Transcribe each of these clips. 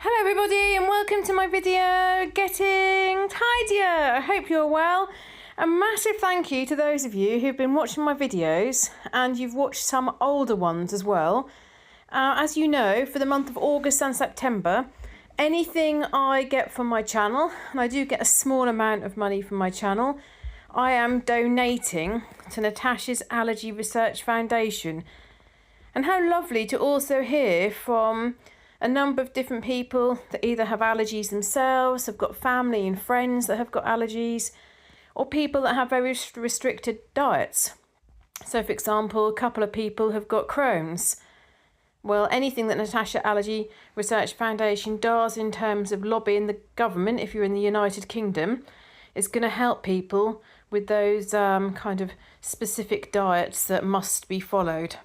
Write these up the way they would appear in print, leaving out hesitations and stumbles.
Hello everybody and welcome to my video, Getting Tidier. I hope you're well. A massive thank you to those of you who've been watching my videos and you've watched some older ones as well. As you know, for the month of August and September, anything I get from my channel, and I do get a small amount of money from my channel, I am donating to Natasha's Allergy Research Foundation. And how lovely to also hear from a number of different people that either have allergies themselves, have got family and friends that have got allergies, or people that have very restricted diets. So for example, a couple of people have got Crohn's. Well, anything that Natasha Allergy Research Foundation does in terms of lobbying the government, if you're in the United Kingdom, is going to help people with those kind of specific diets that must be followed.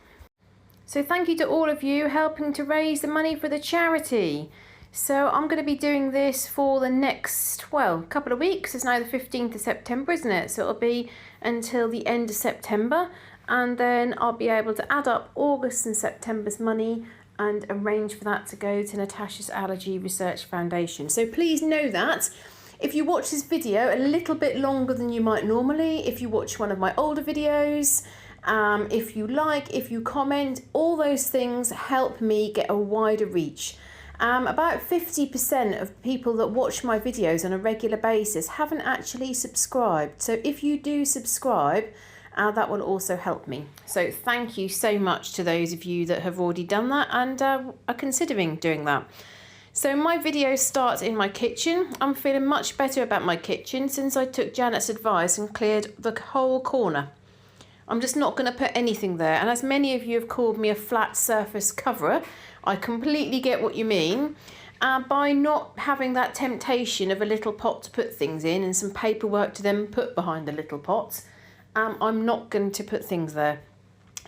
So thank you to all of you helping to raise the money for the charity. So I'm going to be doing this for the next, well, couple of weeks. It's now the 15th of September, isn't it? So it'll be until the end of September. And then I'll be able to add up August and September's money and arrange for that to go to Natasha's Allergy Research Foundation. So please know that. If you watch this video a little bit longer than you might normally, if you watch one of my older videos, if you like, if you comment, all those things help me get a wider reach. About 50% of people that watch my videos on a regular basis haven't actually subscribed. So if you do subscribe, that will also help me. So thank you so much to those of you that have already done that and are considering doing that. So my video starts in my kitchen. I'm feeling much better about my kitchen since I took Janet's advice and cleared the whole corner. I'm just not going to put anything there. And as many of you have called me a flat surface coverer, I completely get what you mean. By not having that temptation of a little pot to put things in and some paperwork to then put behind the little pots, I'm not going to put things there.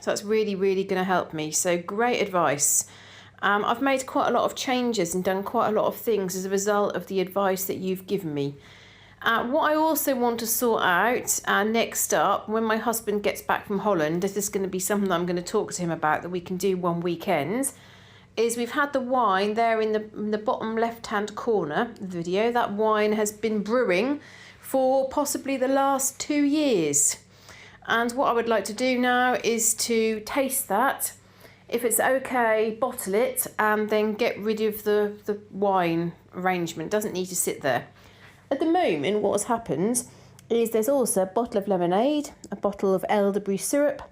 So that's really, really going to help me. So great advice. I've made quite a lot of changes and done quite a lot of things as a result of the advice that you've given me. What I also want to sort out next up, when my husband gets back from Holland, this is going to be something that I'm going to talk to him about that we can do one weekend, is we've had the wine there in the bottom left-hand corner of the video. That wine has been brewing for possibly the last 2 years. And what I would like to do now is to taste that. If it's okay, bottle it and then get rid of the wine arrangement. It doesn't need to sit there. At the moment, what has happened is there's also a bottle of lemonade, a bottle of elderberry syrup,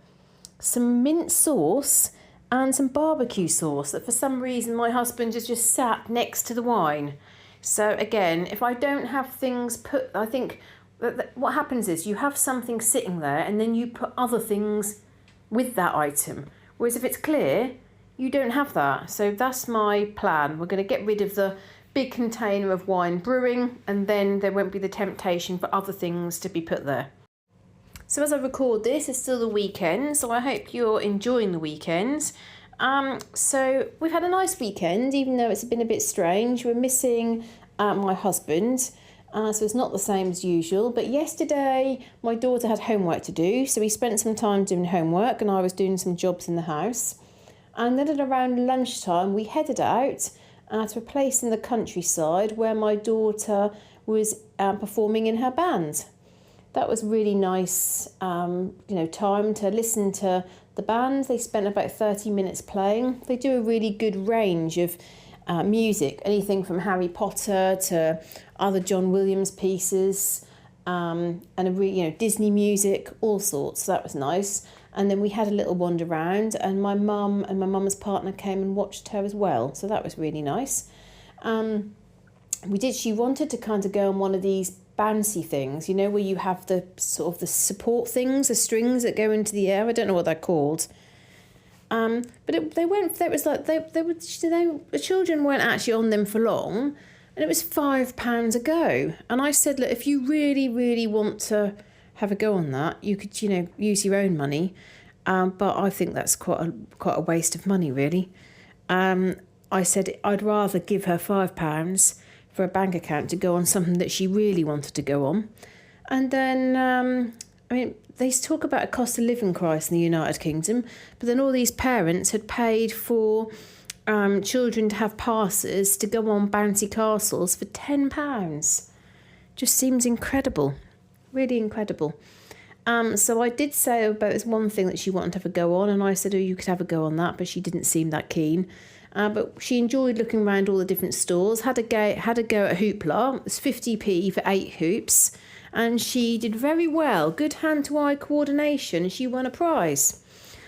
some mint sauce and some barbecue sauce that for some reason my husband has just sat next to the wine. So again, if I don't have things put, I think that what happens is you have something sitting there and then you put other things with that item. Whereas if it's clear, you don't have that. So that's my plan. We're going to get rid of the big container of wine brewing and then there won't be the temptation for other things to be put there. So as I record this, it's still the weekend, so I hope you're enjoying the weekends. So we've had a nice weekend, even though it's been a bit strange. We're missing my husband, so it's not the same as usual. But yesterday, my daughter had homework to do, so we spent some time doing homework and I was doing some jobs in the house. And then at around lunchtime, we headed out to a place in the countryside where my daughter was performing in her band. That was really nice, time to listen to the band. They spent about 30 minutes playing. They do a really good range of music, anything from Harry Potter to other John Williams pieces, and Disney music, all sorts. So that was nice. And then we had a little wander around and my mum and my mum's partner came and watched her as well. So that was really nice. She wanted to kind of go on one of these bouncy things, where you have the sort of the support things, the strings that go into the air. I don't know what they're called. But the children weren't actually on them for long. And it was £5 a go. And I said, look, if you really, really want to have a go on that, you could, use your own money. But I think that's quite a waste of money, really. I said I'd rather give her £5 for a bank account to go on something that she really wanted to go on. And then, they talk about a cost of living crisis in the United Kingdom, but then all these parents had paid for children to have passes to go on bouncy castles for £10. Just seems incredible, really incredible. So I did say about there's one thing that she wanted to have a go on, and I said, oh, you could have a go on that, but she didn't seem that keen. But she enjoyed looking around all the different stores, had a go at Hoopla. It's 50p for 8 hoops, and she did very well. Good hand-to-eye coordination, and she won a prize.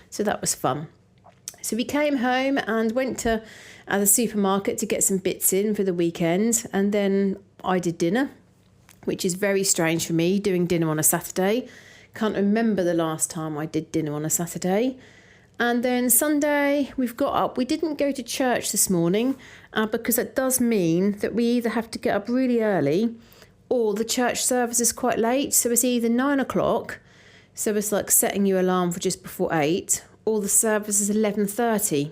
So that was fun. So we came home and went to the supermarket to get some bits in for the weekend, and then I did dinner, which is very strange for me, doing dinner on a Saturday. Can't remember the last time I did dinner on a Saturday. And then Sunday, we've got up. We didn't go to church this morning because it does mean that we either have to get up really early or the church service is quite late. So it's either 9 o'clock, so it's like setting your alarm for just before 8, or the service is 11:30.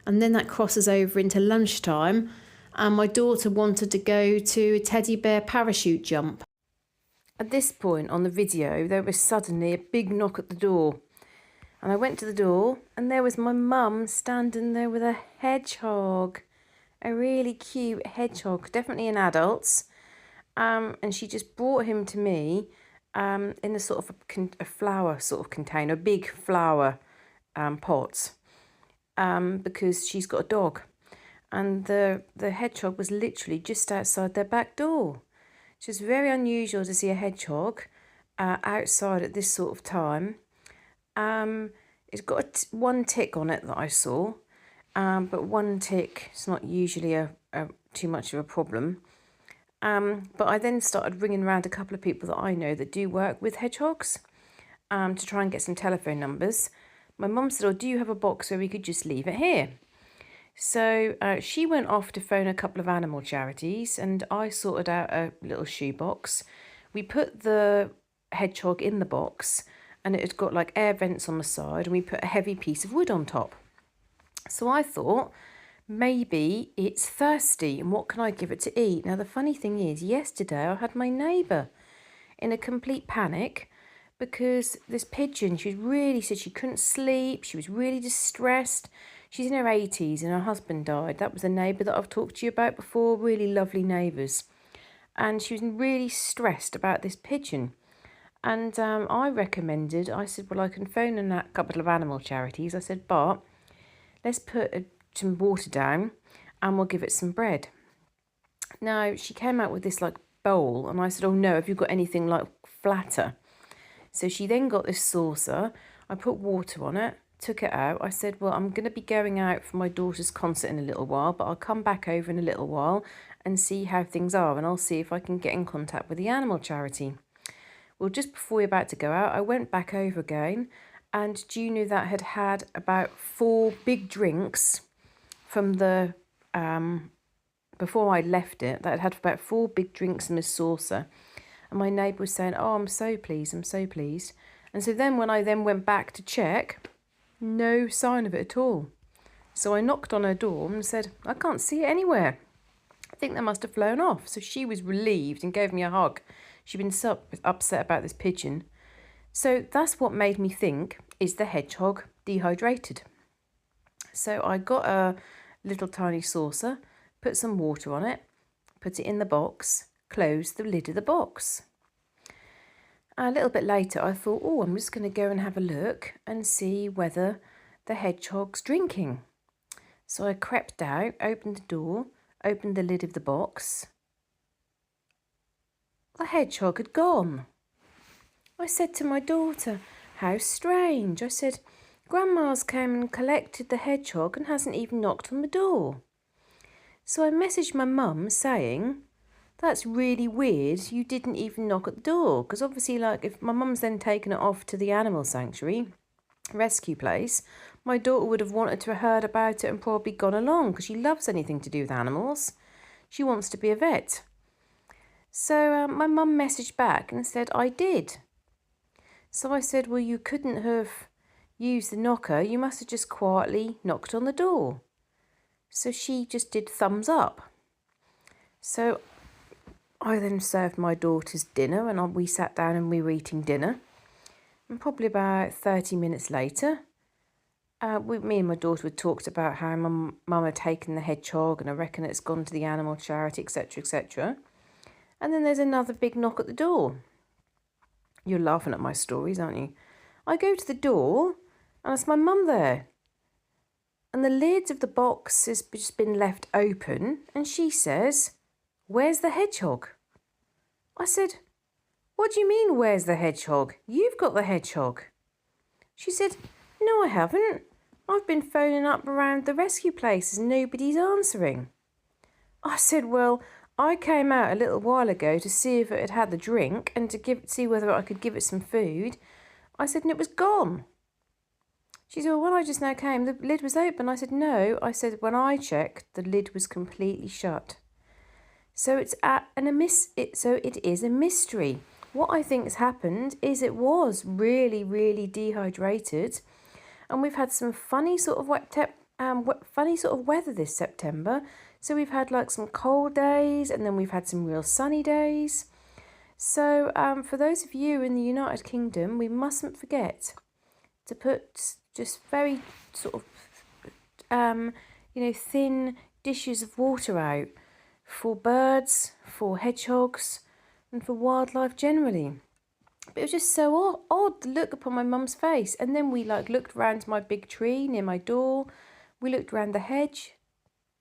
And then that crosses over into lunchtime. And my daughter wanted to go to a teddy bear parachute jump. At this point on the video, there was suddenly a big knock at the door. And I went to the door, and there was my mum standing there with a hedgehog. A really cute hedgehog, definitely an adult's. And she just brought him to me in a sort of a flower sort of container, a big flower pot, because she's got a dog. And the hedgehog was literally just outside their back door. It's just very unusual to see a hedgehog outside at this sort of time. It's got one tick on it that I saw, but one tick is not usually too much of a problem. But I then started ringing around a couple of people that I know that do work with hedgehogs to try and get some telephone numbers. My mum said, oh, do you have a box where we could just leave it here? So she went off to phone a couple of animal charities, and I sorted out a little shoebox. We put the hedgehog in the box, and it had got like air vents on the side, and we put a heavy piece of wood on top. So I thought, maybe it's thirsty, and what can I give it to eat? Now, the funny thing is, yesterday I had my neighbour in a complete panic because this pigeon, she really said she couldn't sleep, she was really distressed. She's in her 80s and her husband died. That was a neighbour that I've talked to you about before, really lovely neighbours. And she was really stressed about this pigeon. And I recommended, I said, well, I can phone in a couple of animal charities. I said, Bart, let's put some water down and we'll give it some bread. Now, she came out with this like bowl, and I said, oh no, have you got anything like flatter? So she then got this saucer. I put water on it, took it out. I said, well, I'm going to be going out for my daughter's concert in a little while, but I'll come back over in a little while and see how things are, and I'll see if I can get in contact with the animal charity. Well, just before we were about to go out, I went back over again, and do you know that had about 4 big drinks from the, before I left it, that had about 4 big drinks in this saucer. And my neighbour was saying, oh, I'm so pleased, I'm so pleased. And so then when I then went back to check, no sign of it at all. So I knocked on her door and said, I can't see it anywhere. I think they must have flown off. So she was relieved and gave me a hug. She'd been so upset about this pigeon. So that's what made me think, is the hedgehog dehydrated? So I got a little tiny saucer, put some water on it, put it in the box, closed the lid of the box. A little bit later, I thought, oh, I'm just going to go and have a look and see whether the hedgehog's drinking. So I crept out, opened the door, opened the lid of the box. The hedgehog had gone. I said to my daughter, how strange. I said, Grandma's came and collected the hedgehog and hasn't even knocked on the door. So I messaged my mum saying, that's really weird, you didn't even knock at the door. Because obviously, like, if my mum's then taken it off to the animal sanctuary, rescue place, my daughter would have wanted to have heard about it and probably gone along, because she loves anything to do with animals. She wants to be a vet. So my mum messaged back and said, I did. So I said, well, you couldn't have used the knocker, you must have just quietly knocked on the door. So she just did thumbs up. So I then served my daughter's dinner, and we sat down and we were eating dinner. And probably about 30 minutes later, me and my daughter had talked about how my mum had taken the hedgehog, and I reckon it's gone to the animal charity, etc., etc. And then there's another big knock at the door. You're laughing at my stories, aren't you? I go to the door, and it's my mum there. And the lid of the box has just been left open, and she says, "Where's the hedgehog?" I said, "What do you mean, where's the hedgehog? You've got the hedgehog." She said, "No, I haven't. I've been phoning up around the rescue places and nobody's answering." I said, "Well, I came out a little while ago to see if it had had the drink and to see whether I could give it some food." I said, "And it was gone." She said, "Well, when I just now came, the lid was open." I said, "No." I said, "When I checked, the lid was completely shut." So it is a mystery. What I think has happened is it was really, really dehydrated, and we've had some funny sort of weather this September. So we've had like some cold days, and then we've had some real sunny days. So for those of you in the United Kingdom, we mustn't forget to put just very sort of thin dishes of water out for birds, for hedgehogs, and for wildlife generally. But it was just so odd to look upon my mum's face. And then we looked round my big tree near my door. We looked round the hedge.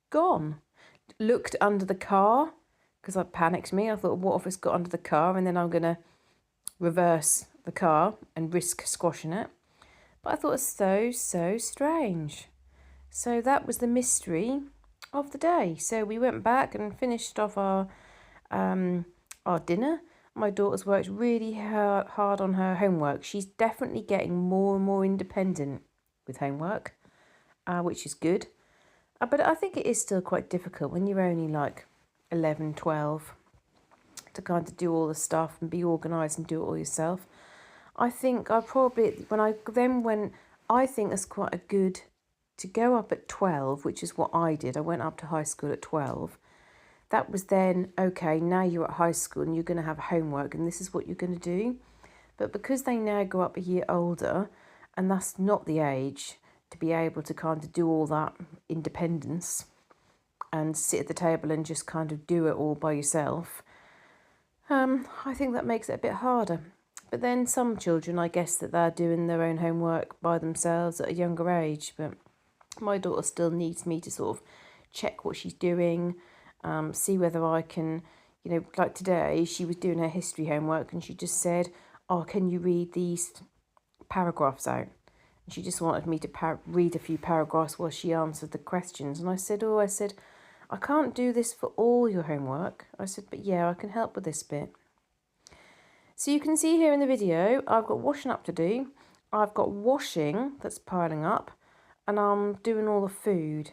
Gone. Looked under the car, because it panicked me. I thought, what if it's got under the car and then I'm going to reverse the car and risk squashing it? But I thought it was so strange. So that was the mystery of the day. So we went back and finished off our dinner. My daughter's worked really hard on her homework. She's definitely getting more and more independent with homework, which is good. But I think it is still quite difficult when you're only like 11, 12 to kind of do all the stuff and be organised and do it all yourself. I think I think it's quite a good to go up at 12, which is what I did. I went up to high school at 12. That was then, okay, now you're at high school and you're going to have homework and this is what you're going to do. But because they now go up a year older, and that's not the age to be able to kind of do all that independence and sit at the table and just kind of do it all by yourself, I think that makes it a bit harder. But then some children, I guess that they're doing their own homework by themselves at a younger age. But my daughter still needs me to sort of check what she's doing, see whether I can, like today, she was doing her history homework and she just said, "Oh, can you read these paragraphs out?" And she just wanted me to read a few paragraphs while she answered the questions. And I said, "I can't do this for all your homework." I said, "But yeah, I can help with this bit." So you can see here in the video, I've got washing up to do. I've got washing that's piling up, and I'm doing all the food.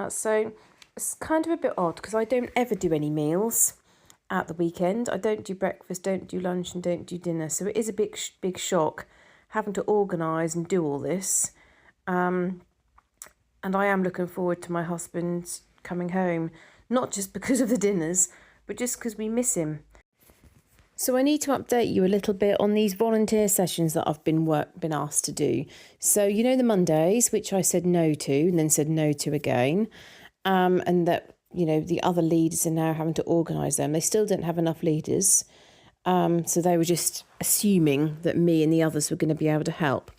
So it's kind of a bit odd because I don't ever do any meals at the weekend. I don't do breakfast, don't do lunch, and don't do dinner. So it is a big shock having to organise and do all this. And I am looking forward to my husband coming home, not just because of the dinners, but just because we miss him. So I need to update you a little bit on these volunteer sessions that I've been asked to do. So the Mondays, which I said no to and then said no to again, and that the other leaders are now having to organise them. They still didn't have enough leaders, so they were just assuming that me and the others were going to be able to help.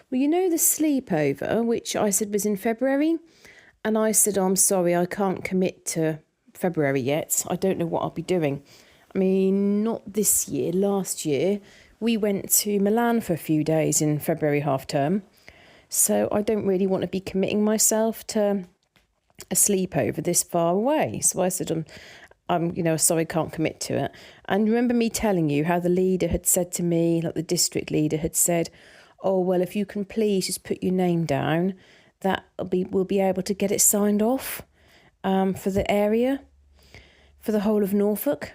Well, the sleepover, which I said was in February, and I said, "Oh, I'm sorry, I can't commit to February yet. I don't know what I'll be doing." I mean, not this year, last year, we went to Milan for a few days in February half term. So I don't really want to be committing myself to a sleepover this far away. So I said, I'm sorry, can't commit to it. And remember me telling you how the leader had said to me, like the district leader had said, "Oh, well, if you can please just put your name down, we'll be able to get it signed off for the area, for the whole of Norfolk."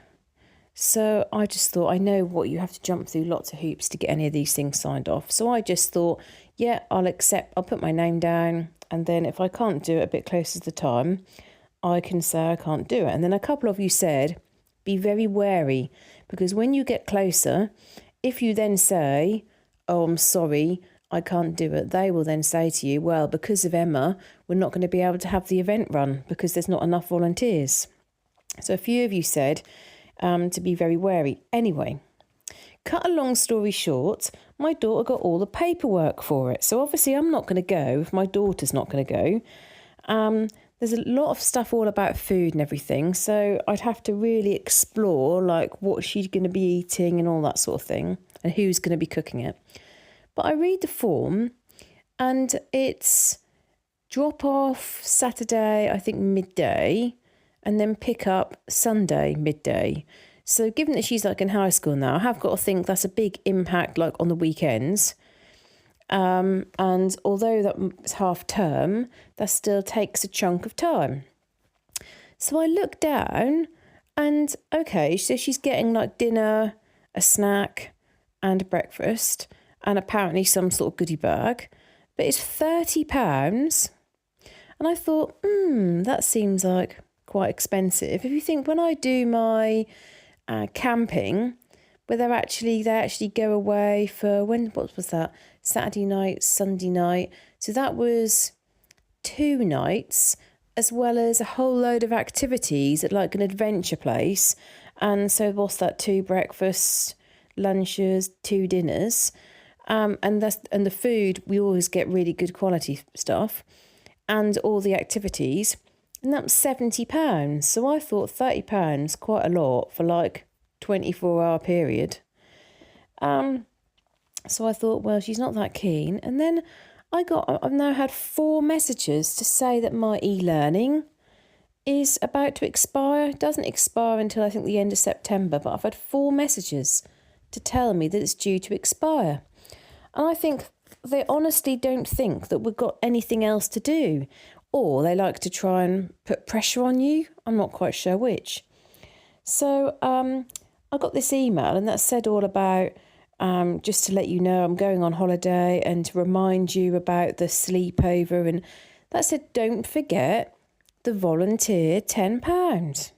So I just thought, I know what you have to jump through lots of hoops to get any of these things signed off. So I just thought, yeah, I'll put my name down. And then if I can't do it a bit closer to the time, I can say I can't do it. And then a couple of you said, be very wary, because when you get closer, if you then say, "Oh, I'm sorry, I can't do it, they will then say to you, well, because of Emma, we're not going to be able to have the event run because there's not enough volunteers. So a few of you said to be very wary. Anyway, cut a long story short, my daughter got all the paperwork for it. So obviously I'm not going to go if my daughter's not going to go. There's a lot of stuff all about food and everything. So I'd have to really explore like what she's going to be eating and all that sort of thing and who's going to be cooking it. But I read the form and it's drop off Saturday, I think midday, and then pick up Sunday midday. So given that she's like in high school now, I have got to think that's a big impact like on the weekends. And although that's half term, that still takes a chunk of time. So I look down and okay, so she's getting like dinner, a snack and a breakfast and apparently some sort of goodie bag. But it's £30. And I thought, that seems like quite expensive. If you think when I do my camping, where they actually go away for what was that? Saturday night, Sunday night. So that was 2 nights, as well as a whole load of activities at like an adventure place. And so what's that? 2 breakfasts, lunches, 2 dinners. And the food, we always get really good quality stuff. And all the activities. And that was £70. So I thought £30, quite a lot for like 24-hour period. So I thought, well, she's not that keen. And then I've now had 4 messages to say that my e-learning is about to expire. It doesn't expire until I think the end of September, but I've had 4 messages to tell me that it's due to expire. And I think they honestly don't think that we've got anything else to do. Or they like to try and put pressure on you. I'm not quite sure which. So I got this email and that said all about, just to let you know I'm going on holiday and to remind you about the sleepover. And that said, don't forget the volunteer £10.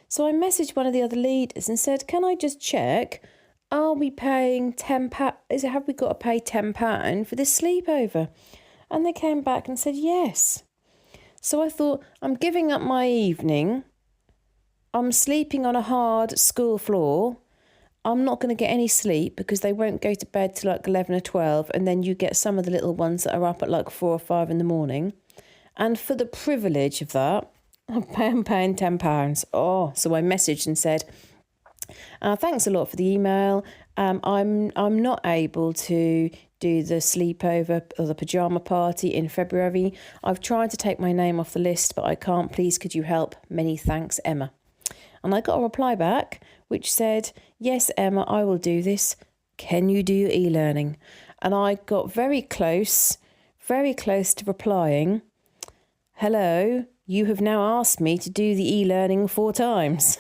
So I messaged one of the other leaders and said, can I just check, are we paying £10? Have we got to pay £10 for this sleepover? And they came back and said yes. So I thought, I'm giving up my evening. I'm sleeping on a hard school floor. I'm not going to get any sleep because they won't go to bed till like 11 or 12. And then you get some of the little ones that are up at like 4 or 5 in the morning. And for the privilege of that, I'm paying £10. Oh, so I messaged and said, thanks a lot for the email. I'm not able to do the sleepover or the pyjama party in February. I've tried to take my name off the list, but I can't. Please, could you help? Many thanks, Emma. And I got a reply back which said, yes, Emma, I will do this. Can you do your e-learning? And I got very close to replying, hello, you have now asked me to do the e-learning 4 times.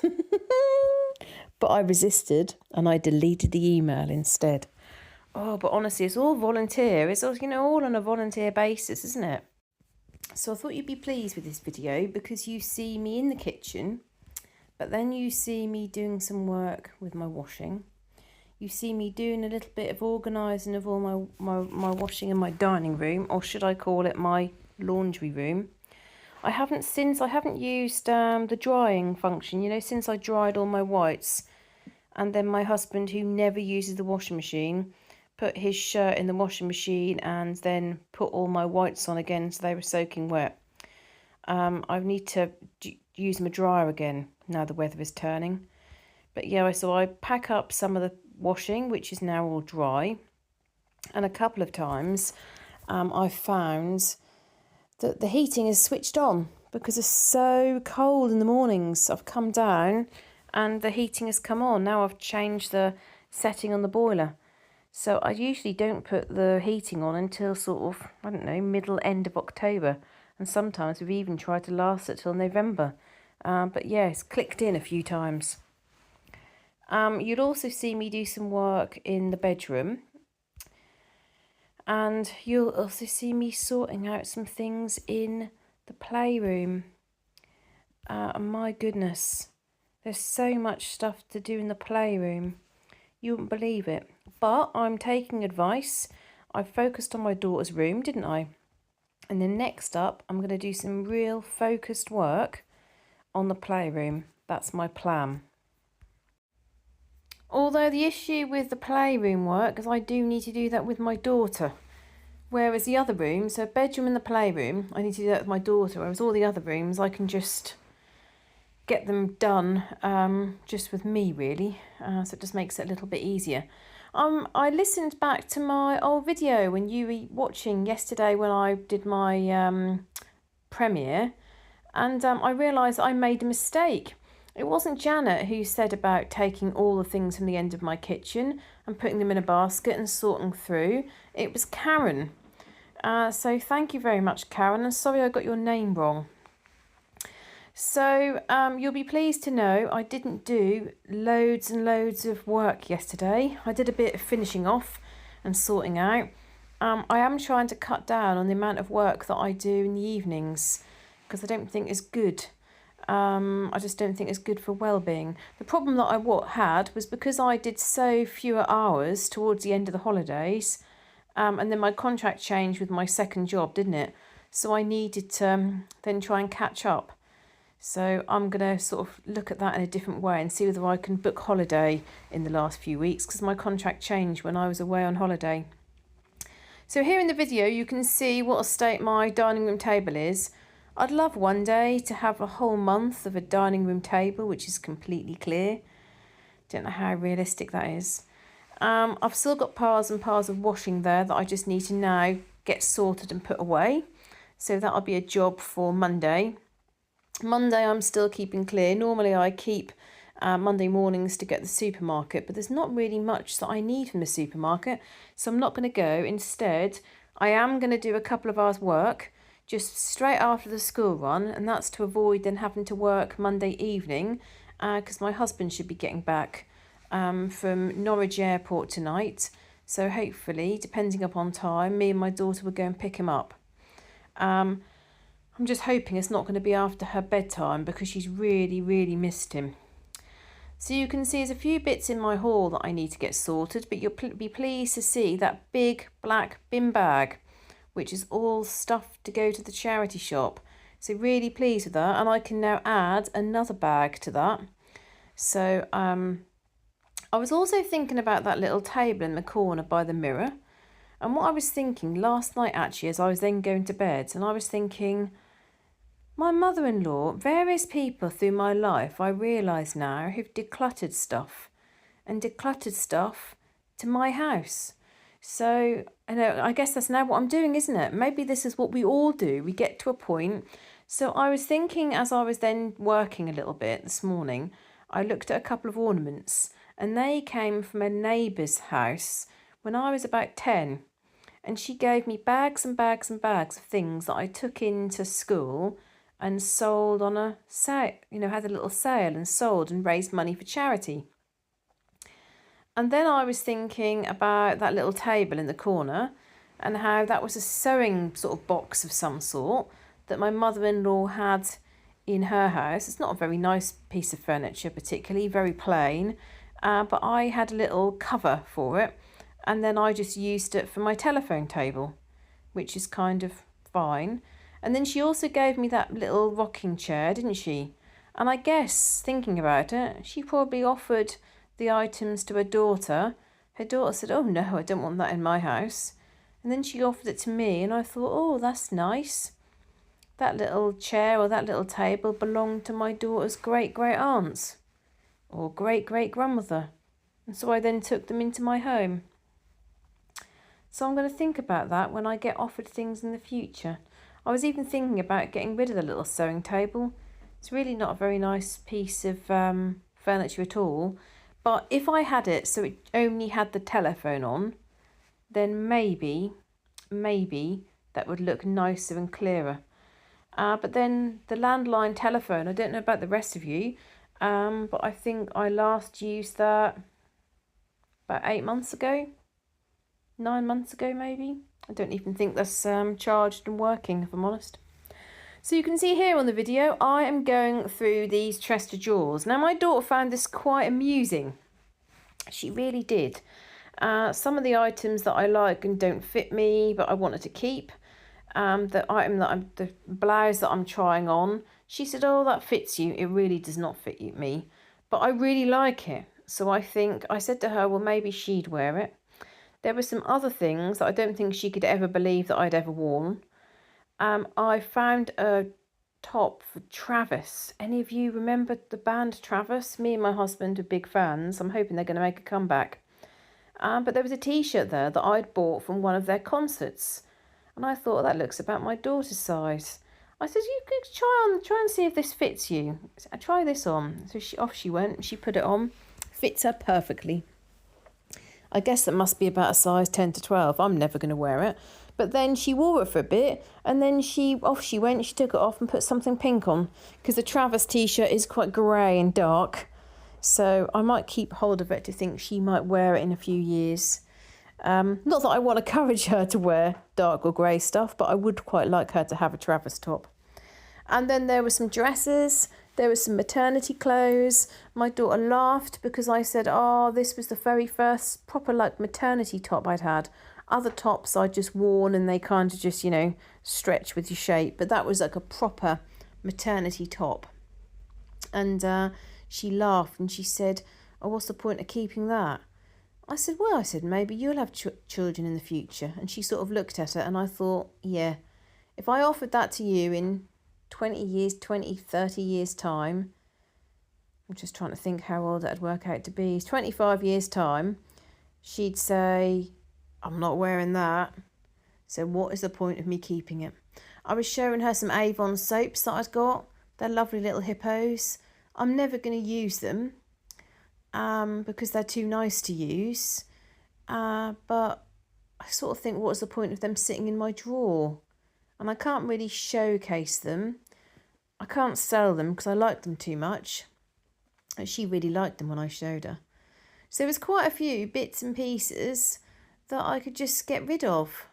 But I resisted and I deleted the email instead. Oh, but honestly, it's all volunteer. It's all, all on a volunteer basis, isn't it? So I thought you'd be pleased with this video because you see me in the kitchen, but then you see me doing some work with my washing. You see me doing a little bit of organising of all my washing in my dining room, or should I call it my laundry room. I haven't used the drying function, since I dried all my whites. And then my husband, who never uses the washing machine, put his shirt in the washing machine and then put all my whites on again so they were soaking wet. I need to use my dryer again now the weather is turning. But yeah, so I pack up some of the washing, which is now all dry. And a couple of times I've found that the heating is switched on because it's so cold in the mornings. I've come down and the heating has come on. Now I've changed the setting on the boiler. So I usually don't put the heating on until sort of, I don't know, end of October. And sometimes we've even tried to last it till November. But yeah, it's clicked in a few times. You'd also see me do some work in the bedroom. And you'll also see me sorting out some things in the playroom. My goodness. There's so much stuff to do in the playroom. You wouldn't believe it. But I'm taking advice I focused on my daughter's room, didn't I? And then next up, I'm going to do some real focused work on the playroom. That's my plan. Although the issue with the playroom work is I do need to do that with my daughter. Whereas the other rooms, so bedroom and the playroom, I need to do that with my daughter. Whereas all the other rooms, I can just get them done just with me, really. So it just makes it a little bit easier. I listened back to my old video when you were watching yesterday when I did my premiere, and I realised I made a mistake. It wasn't Janet who said about taking all the things from the end of my kitchen and putting them in a basket and sorting through. It was Karen. So thank you very much, Karen, and sorry I got your name wrong. So you'll be pleased to know I didn't do loads and loads of work yesterday. I did a bit of finishing off and sorting out. I am trying to cut down on the amount of work that I do in the evenings because I don't think it's good. I just don't think it's good for well-being. The problem that I had was because I did so fewer hours towards the end of the holidays, and then my contract changed with my second job, didn't it? So I needed to then try and catch up. So I'm going to sort of look at that in a different way and see whether I can book holiday in the last few weeks because my contract changed when I was away on holiday. So here in the video you can see what a state my dining room table is. I'd love one day to have a whole month of a dining room table which is completely clear. Don't know how realistic that is. I've still got piles and piles of washing there that I just need to now get sorted and put away. So that'll be a job for Monday. Monday I'm still keeping clear. Normally I keep Monday mornings to get the supermarket, but there's not really much that I need from the supermarket, so I'm not going to go. Instead, I am going to do a couple of hours work just straight after the school run, and that's to avoid then having to work Monday evening because my husband should be getting back from Norwich Airport tonight. So hopefully, depending upon time, me and my daughter will go and pick him up. I'm just hoping it's not going to be after her bedtime because she's really, really missed him. So you can see there's a few bits in my haul that I need to get sorted, but you'll be pleased to see that big black bin bag, which is all stuff to go to the charity shop. So really pleased with that, and I can now add another bag to that. So I was also thinking about that little table in the corner by the mirror. And what I was thinking last night, actually, as I was then going to bed, and I was thinking, my mother-in-law, various people through my life, I realise now, have decluttered stuff to my house. So, I guess that's now what I'm doing, isn't it? Maybe this is what we all do. We get to a point. So I was thinking as I was then working a little bit this morning, I looked at a couple of ornaments, and they came from a neighbour's house when I was about 10. And she gave me bags and bags and bags of things that I took into school and sold on a sale, had a little sale and sold and raised money for charity. And then I was thinking about that little table in the corner and how that was a sewing sort of box of some sort that my mother-in-law had in her house. It's not a very nice piece of furniture, particularly, very plain, but I had a little cover for it. And then I just used it for my telephone table, which is kind of fine. And then she also gave me that little rocking chair, didn't she? And I guess, thinking about it, she probably offered the items to her daughter. Her daughter said, oh no, I don't want that in my house. And then she offered it to me, and I thought, oh, that's nice. That little chair or that little table belonged to my daughter's great-great-aunts or great-great-grandmother. And so I then took them into my home. So I'm going to think about that when I get offered things in the future. I was even thinking about getting rid of the little sewing table. It's really not a very nice piece of furniture at all. But if I had it so it only had the telephone on, then maybe that would look nicer and clearer. But then the landline telephone, I don't know about the rest of you, but I think I last used that about 8 months ago. 9 months ago maybe. I don't even think that's charged and working, if I'm honest. So you can see here on the video I am going through these Chester drawers. Now my daughter found this quite amusing. She really did. Some of the items that I like and don't fit me, but I wanted to keep. The blouse that I'm trying on, she said, "Oh, that fits you." It really does not fit me, but I really like it. So I said to her, well, maybe she'd wear it. There were some other things that I don't think she could ever believe that I'd ever worn. I found a top for Travis. Any of you remember the band Travis? Me and my husband are big fans. I'm hoping they're going to make a comeback. But there was a t-shirt there that I'd bought from one of their concerts. And I thought, that looks about my daughter's size. I said, you could try and see if this fits you. I try this on. So off she went. She put it on. Fits her perfectly. I guess that must be about a size 10 to 12. I'm never going to wear it. But then she wore it for a bit, and then off she went. She took it off and put something pink on, because the Travis t-shirt is quite grey and dark. So I might keep hold of it to think she might wear it in a few years. Not that I want to encourage her to wear dark or grey stuff, but I would quite like her to have a Travis top. And then there were some dresses. There was some maternity clothes. My daughter laughed because I said, oh, this was the very first proper maternity top I'd had. Other tops I'd just worn and they kind of just, stretch with your shape. But that was like a proper maternity top. And she laughed and she said, oh, what's the point of keeping that? I said, maybe you'll have children in the future. And she sort of looked at it and I thought, yeah, if I offered that to you in 30 years time, I'm just trying to think how old that'd work out to be, 25 years time, she'd say, I'm not wearing that. So what is the point of me keeping it? I was showing her some Avon soaps that I'd got. They're lovely little hippos. I'm never going to use them because they're too nice to use. But I sort of think, what's the point of them sitting in my drawer? And I can't really showcase them. I can't sell them because I like them too much. And she really liked them when I showed her. So there was quite a few bits and pieces that I could just get rid of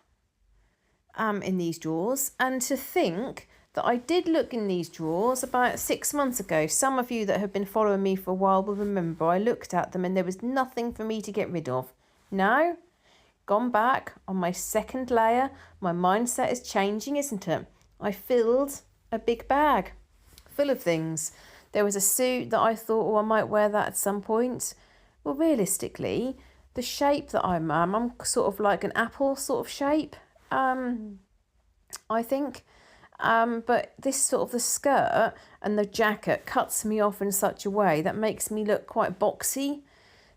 in these drawers. And to think that I did look in these drawers about 6 months ago. Some of you that have been following me for a while will remember I looked at them and there was nothing for me to get rid of. Now, gone back on my second layer, my mindset is changing, isn't it? I filled a big bag full of things. There was a suit that I thought, oh, I might wear that at some point. Well, realistically, the shape that I'm sort of like an apple sort of shape, I think. But this sort of the skirt and the jacket cuts me off in such a way that makes me look quite boxy.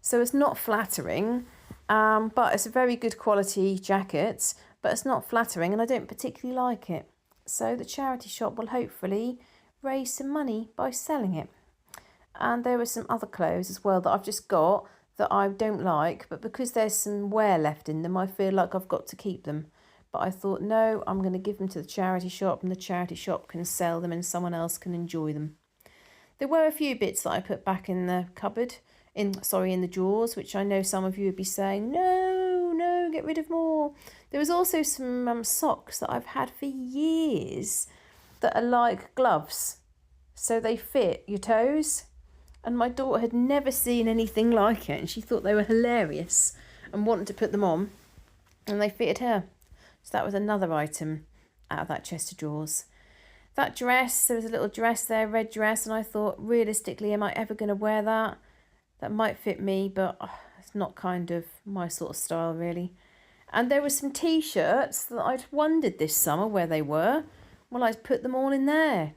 So it's not flattering, but it's a very good quality jacket, but it's not flattering and I don't particularly like it. So the charity shop will hopefully raise some money by selling it. And there were some other clothes as well that I've just got that I don't like, but because there's some wear left in them, I feel like I've got to keep them. But I thought, no, I'm going to give them to the charity shop and the charity shop can sell them and someone else can enjoy them. There were a few bits that I put back in the cupboard, in the drawers, which I know some of you would be saying, no, get rid of more. There was also some socks that I've had for years that are like gloves, so they fit your toes. And my daughter had never seen anything like it, and she thought they were hilarious and wanted to put them on, and they fitted her. So that was another item out of that chest of drawers. That dress, there was a little dress there, red dress, and I thought, realistically, am I ever going to wear that? That might fit me, but it's not kind of my sort of style, really. And there were some t-shirts that I'd wondered this summer where they were. Well, I'd put them all in there.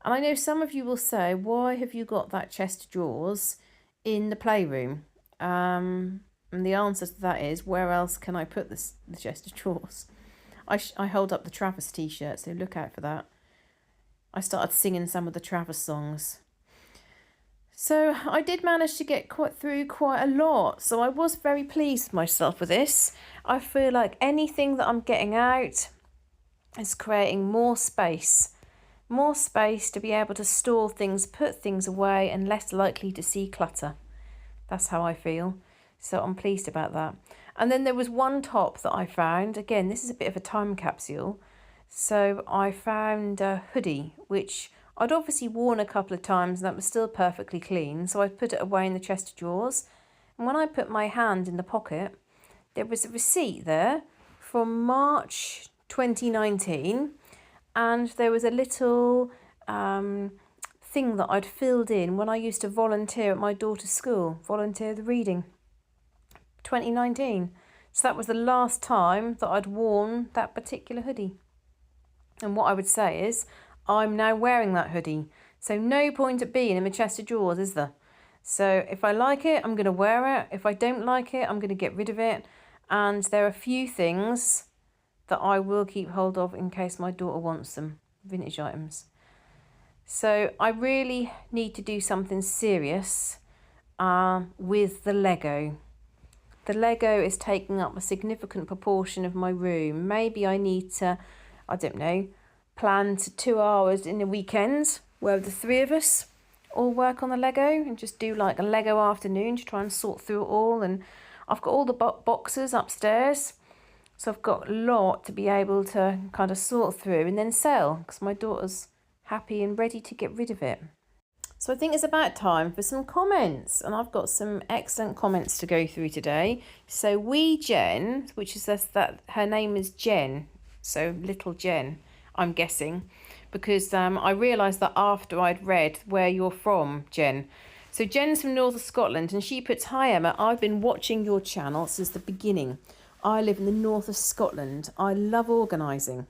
And I know some of you will say, why have you got that chest of drawers in the playroom? And the answer to that is, where else can I put the chest of drawers? I hold up the Travis t-shirt, so look out for that. I started singing some of the Travis songs. So I did manage to get through quite a lot. So I was very pleased with myself with this. I feel like anything that I'm getting out is creating more space to be able to store things, put things away, and less likely to see clutter. That's how I feel. So I'm pleased about that. And then there was one top that I found. Again, this is a bit of a time capsule. So I found a hoodie, which I'd obviously worn a couple of times and that was still perfectly clean. So I put it away in the chest of drawers. And when I put my hand in the pocket, there was a receipt there from March 2019, and there was a little thing that I'd filled in when I used to volunteer at my daughter's school, volunteer the reading, 2019. So that was the last time that I'd worn that particular hoodie. And what I would say is, I'm now wearing that hoodie. So no point at being in my chest of drawers, is there? So if I like it, I'm going to wear it. If I don't like it, I'm going to get rid of it. And there are a few things that I will keep hold of in case my daughter wants them, vintage items. So I really need to do something serious with the Lego. The Lego is taking up a significant proportion of my room. Maybe I need to, I don't know, plan to 2 hours in the weekend where the three of us all work on the Lego and just do like a Lego afternoon to try and sort through it all. And I've got all the boxes upstairs, so I've got a lot to be able to kind of sort through and then sell, because my daughter's happy and ready to get rid of it. So I think it's about time for some comments, and I've got some excellent comments to go through today. So Jen, which is that her name is Jen, so little Jen, I'm guessing, because I realised that after I'd read where you're from, Jen. So Jen's from north of Scotland, and she puts, "Hi Emma, I've been watching your channel since the beginning. I live in the north of Scotland. I love organising."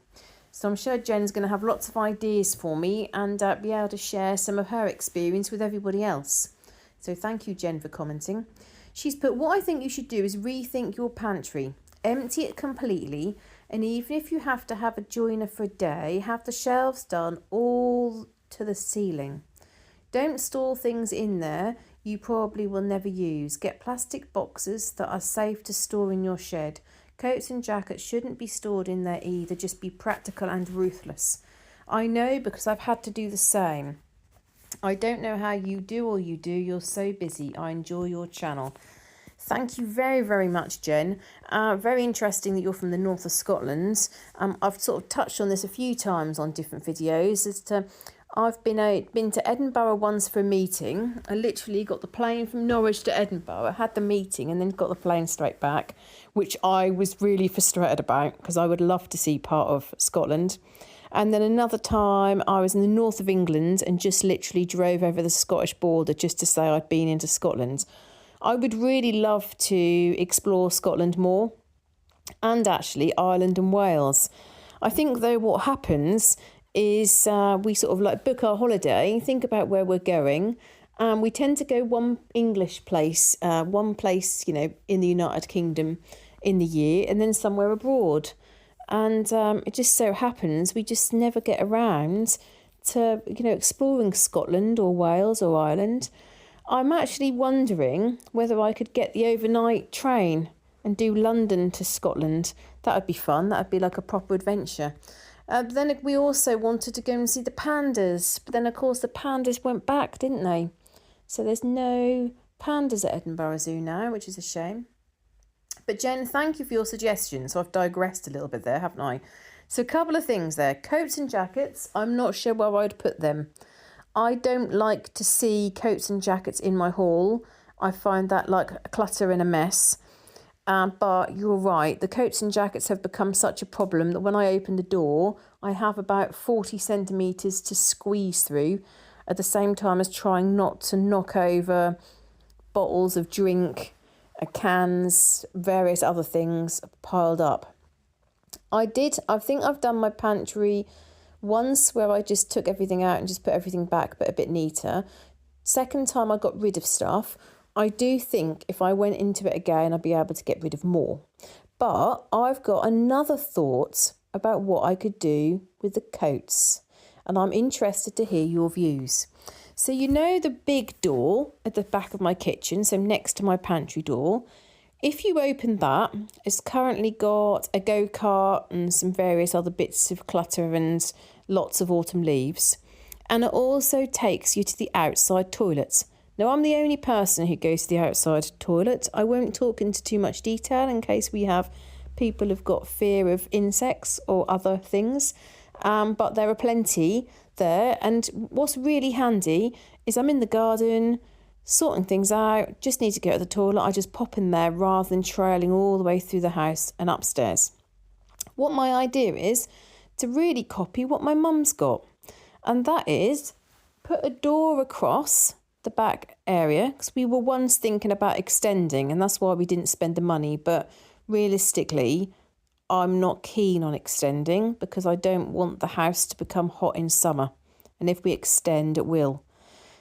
So I'm sure Jen's going to have lots of ideas for me and be able to share some of her experience with everybody else. So thank you, Jen, for commenting. She's put, "What I think you should do is rethink your pantry. Empty it completely, and even if you have to have a joiner for a day, have the shelves done all to the ceiling. Don't store things in there you probably will never use. Get plastic boxes that are safe to store in your shed. Coats and jackets shouldn't be stored in there either. Just be practical and ruthless. I know because I've had to do the same. I don't know how you do all you do. You're so busy. I enjoy your channel." Thank you very, very much, Jen. Very interesting that you're from the north of Scotland. I've sort of touched on this a few times on different videos. I've been to Edinburgh once for a meeting. I literally got the plane from Norwich to Edinburgh, had the meeting, and then got the plane straight back, which I was really frustrated about because I would love to see part of Scotland. And then another time I was in the north of England and just literally drove over the Scottish border just to say I'd been into Scotland. I would really love to explore Scotland more, and actually Ireland and Wales. I think though what happens is we sort of like book our holiday, think about where we're going, and we tend to go one place, in the United Kingdom in the year, and then somewhere abroad. And it just so happens we just never get around to, exploring Scotland or Wales or Ireland. I'm actually wondering whether I could get the overnight train and do London to Scotland. That would be fun. That would be like a proper adventure. Then we also wanted to go and see the pandas. But then, of course, the pandas went back, didn't they? So there's no pandas at Edinburgh Zoo now, which is a shame. But Jen, thank you for your suggestion. So I've digressed a little bit there, haven't I? So a couple of things there. Coats and jackets. I'm not sure where I'd put them. I don't like to see coats and jackets in my haul. I find that like a clutter and a mess. But you're right, the coats and jackets have become such a problem that when I open the door, I have about 40 centimetres to squeeze through, at the same time as trying not to knock over bottles of drink, cans, various other things piled up. I think I've done my pantry once where I just took everything out and just put everything back, but a bit neater. Second time I got rid of stuff. I do think if I went into it again, I'd be able to get rid of more. But I've got another thought about what I could do with the coats, and I'm interested to hear your views. So the big door at the back of my kitchen, so next to my pantry door, if you open that, it's currently got a go-kart and some various other bits of clutter and lots of autumn leaves. And it also takes you to the outside toilets. Now, I'm the only person who goes to the outside toilet. I won't talk into too much detail in case we have people who've got fear of insects or other things. But there are plenty there. And what's really handy is I'm in the garden, sorting things out, just need to go to the toilet, I just pop in there rather than trailing all the way through the house and upstairs. What my idea is to really copy what my mum's got, and that is put a door across the back area, because we were once thinking about extending, and that's why we didn't spend the money, but realistically I'm not keen on extending because I don't want the house to become hot in summer, and if we extend it will.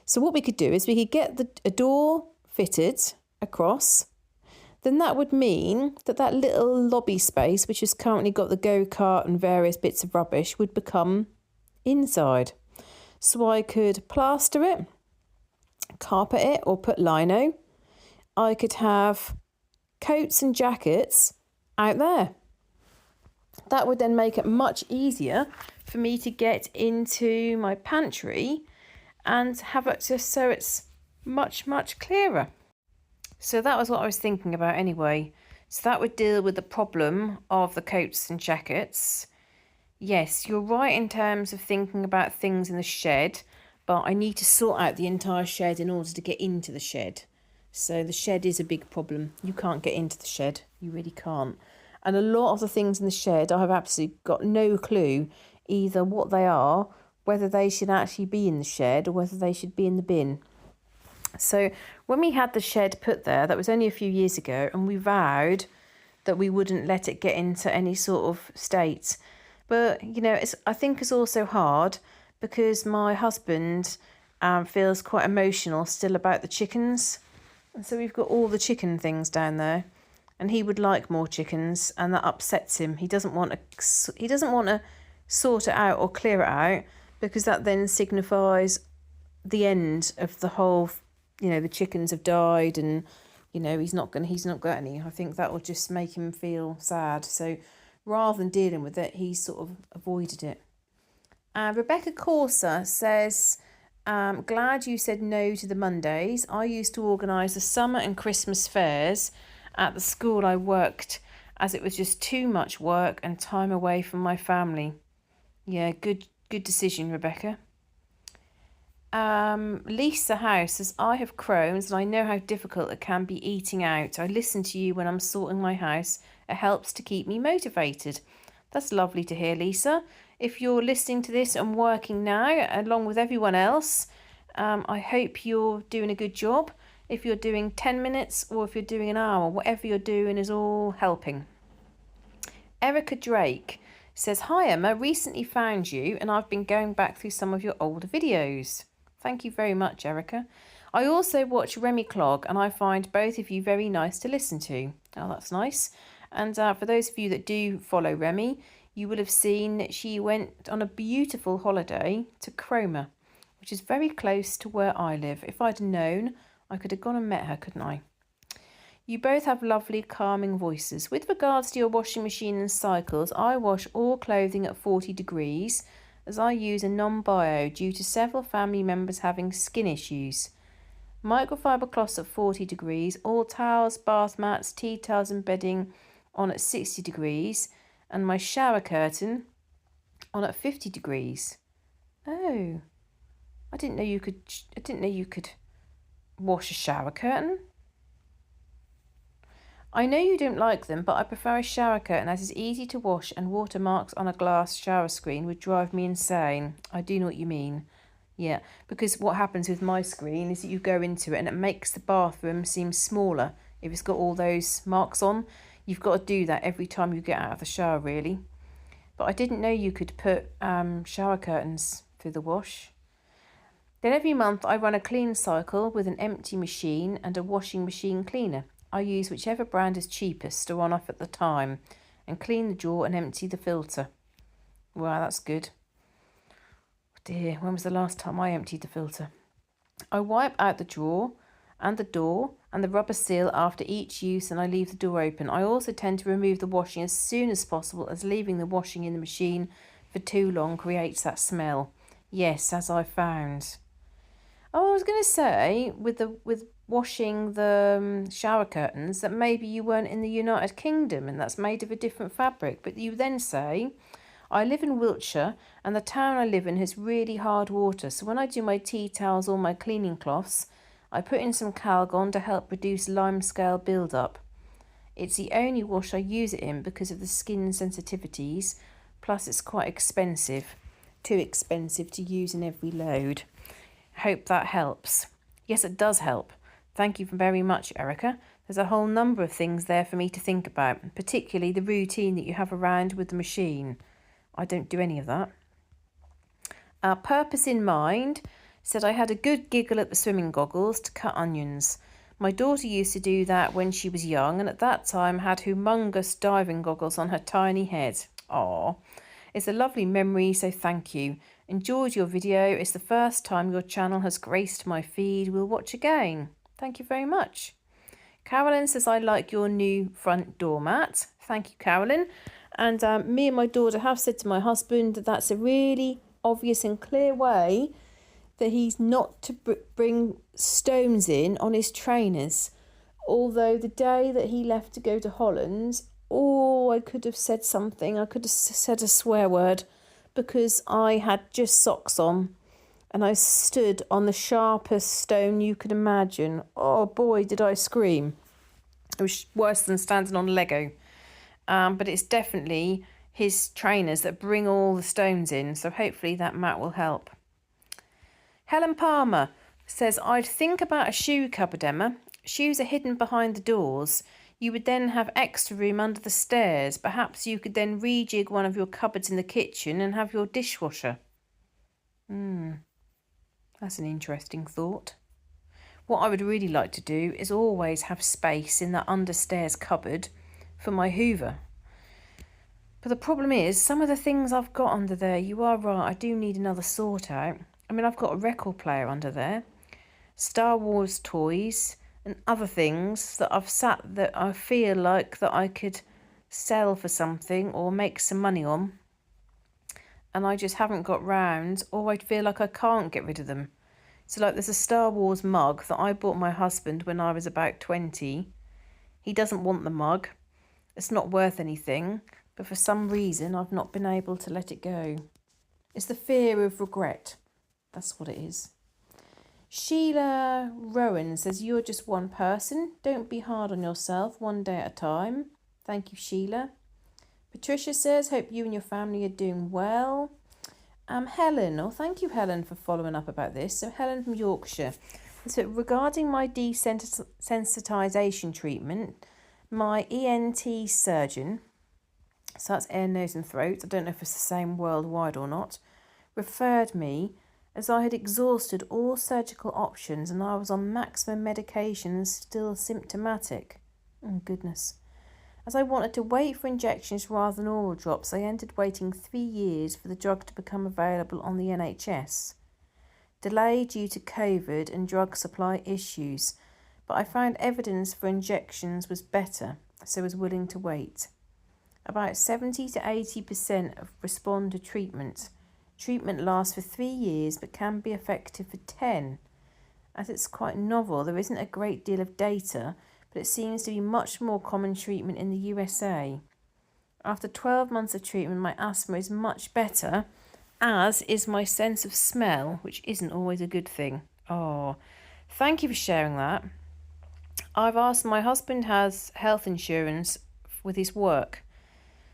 So what we could do is we could get a door fitted across. Then that would mean that that little lobby space, which has currently got the go-kart and various bits of rubbish, would become inside. So I could plaster it, carpet it, or put lino. I could have coats and jackets out there. That would then make it much easier for me to get into my pantry and have it just so it's much, much clearer. So that was what I was thinking about anyway. So that would deal with the problem of the coats and jackets. Yes, you're right in terms of thinking about things in the shed, but I need to sort out the entire shed in order to get into the shed. So the shed is a big problem. You can't get into the shed. You really can't. And a lot of the things in the shed, I have absolutely got no clue either what they are, whether they should actually be in the shed or whether they should be in the bin. So when we had the shed put there, that was only a few years ago, and we vowed that we wouldn't let it get into any sort of state. But, you know, I think it's also hard because my husband feels quite emotional still about the chickens. And so we've got all the chicken things down there, and he would like more chickens, and that upsets him. He doesn't want to sort it out or clear it out, because that then signifies the end of the whole, you know, the chickens have died and, you know, he's not got any. I think that will just make him feel sad. So rather than dealing with it, he sort of avoided it. Rebecca Corsa says, glad you said no to the Mondays. I used to organise the summer and Christmas fairs at the school I worked, as it was just too much work and time away from my family. Yeah, good decision, Rebecca. Lisa House says, I have Crohn's and I know how difficult it can be eating out. I listen to you when I'm sorting my house. It helps to keep me motivated. That's lovely to hear, Lisa. If you're listening to this and working now, along with everyone else, I hope you're doing a good job. If you're doing 10 minutes or if you're doing an hour, whatever you're doing is all helping. Erica Drake says, hi Emma, recently found you and I've been going back through some of your older videos. Thank you very much, Erica. I also watch Remy Clog and I find both of you very nice to listen to. Oh, that's nice. And for those of you that do follow Remy, you will have seen that she went on a beautiful holiday to Cromer, which is very close to where I live. If I'd known, I could have gone and met her, couldn't I? You both have lovely, calming voices. With regards to your washing machine and cycles, I wash all clothing at 40 degrees as I use a non-bio due to several family members having skin issues. Microfiber cloths at 40 degrees, all towels, bath mats, tea towels and bedding on at 60 degrees, and my shower curtain on at 50 degrees. Oh, I didn't know you could wash a shower curtain. I know you don't like them, but I prefer a shower curtain as it's easy to wash, and watermarks on a glass shower screen would drive me insane. I do know what you mean. Yeah, because what happens with my screen is that you go into it and it makes the bathroom seem smaller. If it's got all those marks on, you've got to do that every time you get out of the shower, really. But I didn't know you could put shower curtains through the wash. Then every month I run a clean cycle with an empty machine and a washing machine cleaner. I use whichever brand is cheapest or on offer at the time and clean the drawer and empty the filter. Wow, that's good. Oh dear, when was the last time I emptied the filter? I wipe out the drawer and the door and the rubber seal after each use, and I leave the door open. I also tend to remove the washing as soon as possible, as leaving the washing in the machine for too long creates that smell. Yes, as I found. Oh, I was going to say, with washing the shower curtains, that maybe you weren't in the United Kingdom and that's made of a different fabric. But you then say, I live in Wiltshire and the town I live in has really hard water. So when I do my tea towels or my cleaning cloths, I put in some Calgon to help reduce limescale build-up. It's the only wash I use it in because of the skin sensitivities, plus it's quite expensive. Too expensive to use in every load. Hope that helps. Yes, it does help. Thank you very much, Erica. There's a whole number of things there for me to think about, particularly the routine that you have around with the machine. I don't do any of that. Purpose in mind said I had a good giggle at the swimming goggles to cut onions. My daughter used to do that when she was young, and at that time had humongous diving goggles on her tiny head. Aww. It's a lovely memory, so thank you. Enjoyed your video. It's the first time your channel has graced my feed. We'll watch again. Thank you very much. Carolyn says, I like your new front doormat. Thank you, Carolyn. And me and my daughter have said to my husband that that's a really obvious and clear way that he's not to bring stones in on his trainers. Although the day that he left to go to Holland, I could have said something. I could have said a swear word because I had just socks on and I stood on the sharpest stone you could imagine. Oh boy, did I scream. It was worse than standing on Lego. But it's definitely his trainers that bring all the stones in, so hopefully that mat will help. Helen Palmer says, I'd think about a shoe cupboard, Emma. Shoes are hidden behind the doors. You would then have extra room under the stairs. Perhaps you could then rejig one of your cupboards in the kitchen and have your dishwasher. That's an interesting thought. What I would really like to do is always have space in that understairs cupboard for my Hoover. But the problem is, some of the things I've got under there, you are right, I do need another sort out. I mean, I've got a record player under there, Star Wars toys, and other things that that I feel like that I could sell for something or make some money on. And I just haven't got round, or I feel like I can't get rid of them. So like there's a Star Wars mug that I bought my husband when I was about 20. He doesn't want the mug. It's not worth anything, but for some reason I've not been able to let it go. It's the fear of regret. That's what it is. Sheila Rowan says, you're just one person. Don't be hard on yourself, one day at a time. Thank you, Sheila. Patricia says, hope you and your family are doing well. Helen, thank you, Helen, for following up about this. So Helen from Yorkshire. So regarding my desensitization treatment, my ENT surgeon, so that's ear, nose and throat, I don't know if it's the same worldwide or not, referred me as I had exhausted all surgical options and I was on maximum medication and still symptomatic. Oh, goodness. As I wanted to wait for injections rather than oral drops, I ended waiting 3 years for the drug to become available on the NHS. Delay due to COVID and drug supply issues, but I found evidence for injections was better, so was willing to wait. About 70 to 80% respond to treatment. Treatment lasts for 3 years but can be effective for 10. As it's quite novel, there isn't a great deal of data, but it seems to be much more common treatment in the USA. After 12 months of treatment, my asthma is much better, as is my sense of smell, which isn't always a good thing. Oh, thank you for sharing that. I've asked, my husband has health insurance with his work.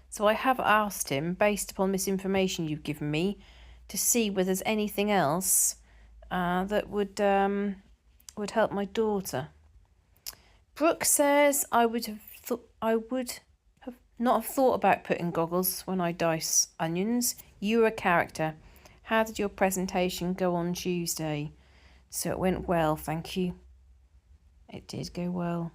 So I have asked him, based upon this information you've given me, to see whether there's anything else that would help my daughter. Brooke says, I would have not have thought about putting goggles when I dice onions. You're a character. How did your presentation go on Tuesday? So it went well, thank you. It did go well.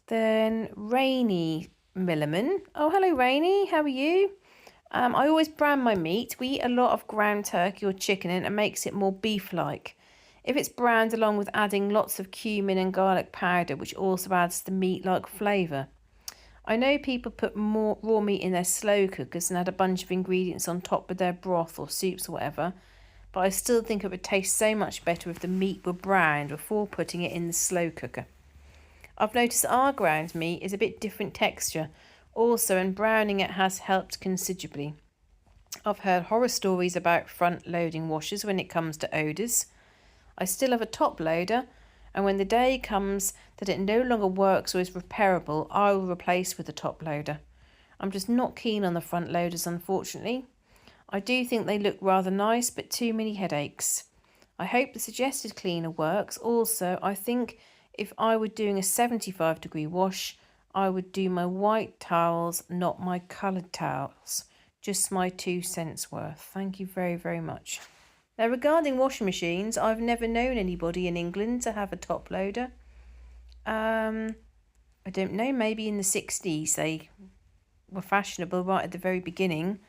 Then Rainy Milliman. Oh, hello, Rainy. How are you? I always brown my meat. We eat a lot of ground turkey or chicken and it makes it more beef-like. If it's browned along with adding lots of cumin and garlic powder, which also adds the meat-like flavour. I know people put more raw meat in their slow cookers and add a bunch of ingredients on top with their broth or soups or whatever, but I still think it would taste so much better if the meat were browned before putting it in the slow cooker. I've noticed our ground meat is a bit different texture also, and browning it has helped considerably. I've heard horror stories about front-loading washers when it comes to odours. I still have a top loader, and when the day comes that it no longer works or is repairable, I will replace with a top loader. I'm just not keen on the front loaders, unfortunately. I do think they look rather nice, but too many headaches. I hope the suggested cleaner works. Also, I think if I were doing a 75-degree wash, I would do my white towels, not my coloured towels. Just my 2 cents worth. Thank you very, very much. Now, regarding washing machines, I've never known anybody in England to have a top loader. I don't know, maybe in the 60s they were fashionable right at the very beginning.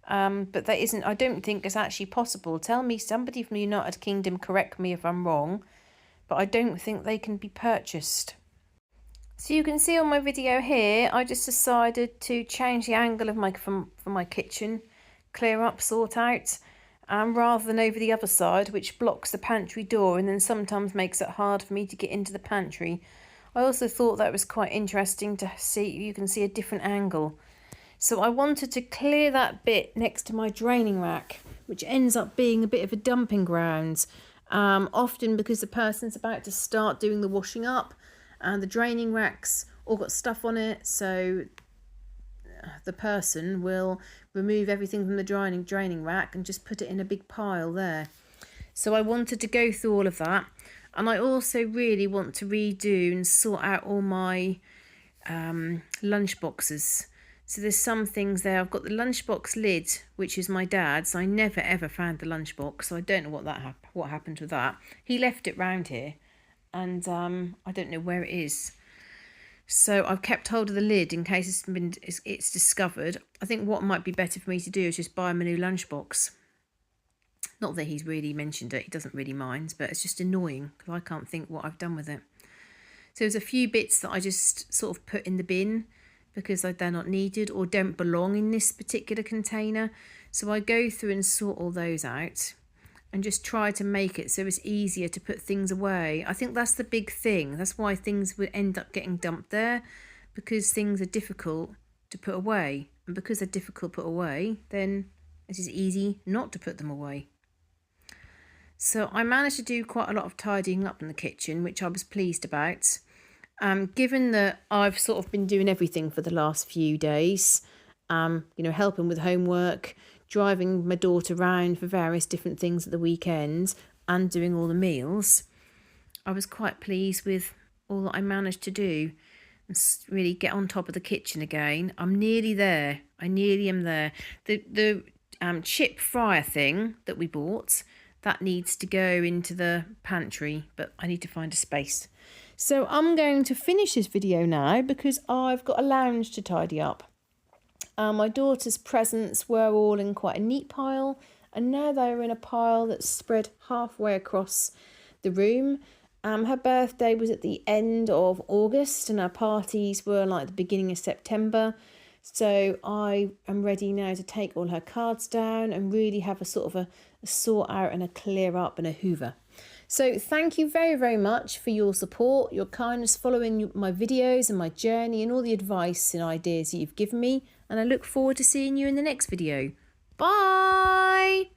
But that isn't, I don't think it's actually possible. Tell me, somebody from the United Kingdom, correct me if I'm wrong, but I don't think they can be purchased. So you can see on my video here, I just decided to change the angle of for my kitchen, clear up, sort out, rather than over the other side, which blocks the pantry door and then sometimes makes it hard for me to get into the pantry. I also thought that was quite interesting to see, you can see a different angle. So I wanted to clear that bit next to my draining rack, which ends up being a bit of a dumping ground, often because the person's about to start doing the washing up and the draining racks all got stuff on it, so the person will remove everything from the draining rack and just put it in a big pile there. So I wanted to go through all of that, and I also really want to redo and sort out all my lunch boxes. So there's some things there. I've got the lunchbox lid, which is my dad's. I never ever found the lunchbox, so I don't know what happened with that. He left it round here, and I don't know where it is. So I've kept hold of the lid in case it's discovered. I think what might be better for me to do is just buy him a new lunchbox. Not that he's really mentioned it, he doesn't really mind, but it's just annoying because I can't think what I've done with it. So there's a few bits that I just sort of put in the bin because they're not needed or don't belong in this particular container. So I go through and sort all those out and just try to make it so it's easier to put things away. I think that's the big thing. That's why things would end up getting dumped there, because things are difficult to put away. And because they're difficult to put away, then it is easy not to put them away. So I managed to do quite a lot of tidying up in the kitchen, which I was pleased about. Given that I've sort of been doing everything for the last few days, helping with homework, driving my daughter around for various different things at the weekends and doing all the meals, I was quite pleased with all that I managed to do and really get on top of the kitchen again. I'm nearly there. I nearly am there. The chip fryer thing that we bought, that needs to go into the pantry, but I need to find a space. So I'm going to finish this video now because I've got a lounge to tidy up. My daughter's presents were all in quite a neat pile, and now they're in a pile that's spread halfway across the room. Her birthday was at the end of August and our parties were like the beginning of September. So I am ready now to take all her cards down and really have a sort of a sort out and a clear up and a hoover. So thank you very, very much for your support, your kindness following my videos and my journey and all the advice and ideas that you've given me. And I look forward to seeing you in the next video. Bye!